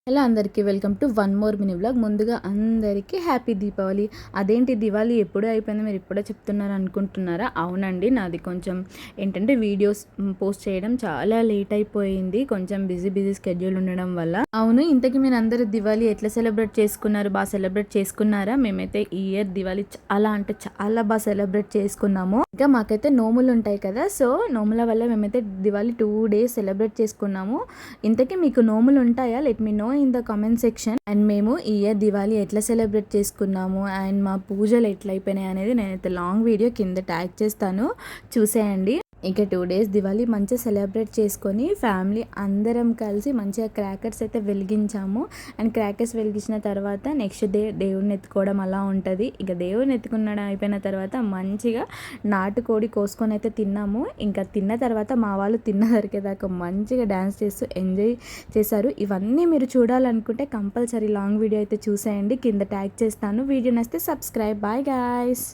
Hello అందరికీ welcome to one more mini vlog. ముందుగా అందరికీ హ్యాపీ దీపావళి. అదేంటి దివాళీ ఎప్పుడూ అయిపోయింది, మీరు ఇప్పుడే చెప్తున్నారు అనుకుంటున్నారా? అవునండి, నాది కొంచెం ఏంటంటే వీడియోస్ పోస్ట్ చేయడం చాలా లేట్ అయిపోయింది, కొంచెం బిజీ స్కెడ్యూల్ ఉండడం వల్ల. అవును, ఇంతకీ మీరు అందరూ దివాళీ ఎట్లా సెలబ్రేట్ చేసుకున్నారు? బాగా సెలబ్రేట్ చేసుకున్నారా? మేమైతే ఈ ఇయర్ దివాళీ చాలా బాగా సెలబ్రేట్ చేసుకున్నాము. ఇంకా మాకైతే నోములు ఉంటాయి కదా, సో నోముల వల్ల మేమైతే దివాళీ 2 days సెలబ్రేట్ చేసుకున్నాము. ఇంతకీ మీకు నోములు ఉంటాయా? Let me know in the comment section. And మేము ఈ ఇయర్ దివాళీ ఎట్లా సెలబ్రేట్ చేసుకున్నాము అండ్ మా పూజలు ఎట్లా అయిపోయినాయి అనేది నేనైతే లాంగ్ వీడియో కింద ట్యాగ్ చేస్తాను, చూసేయండి. ఇంకా 2 days దివాళీ మంచిగా సెలబ్రేట్ చేసుకొని ఫ్యామిలీ అందరం కలిసి మంచిగా క్రాకర్స్ అయితే వెలిగించాము. అండ్ క్రాకర్స్ వెలిగించిన తర్వాత నెక్స్ట్ డే దేవుడిని ఎత్తుకోవడం అలా ఉంటుంది. ఇక దేవుడిని ఎత్తుకున్నడం అయిపోయిన తర్వాత మంచిగా నాటుకోడి కోసుకొని అయితే తిన్నాము. ఇంకా తిన్న తర్వాత మా వాళ్ళు తిన్న దొరికేదాకా మంచిగా డ్యాన్స్ చేస్తూ ఎంజాయ్ చేశారు. ఇవన్నీ మీరు చూడాలనుకుంటే కంపల్సరీ లాంగ్ వీడియో అయితే చూసేయండి, కింద ట్యాగ్ చేస్తాను. వీడియో నచ్చితే సబ్స్క్రైబ్. Bye guys.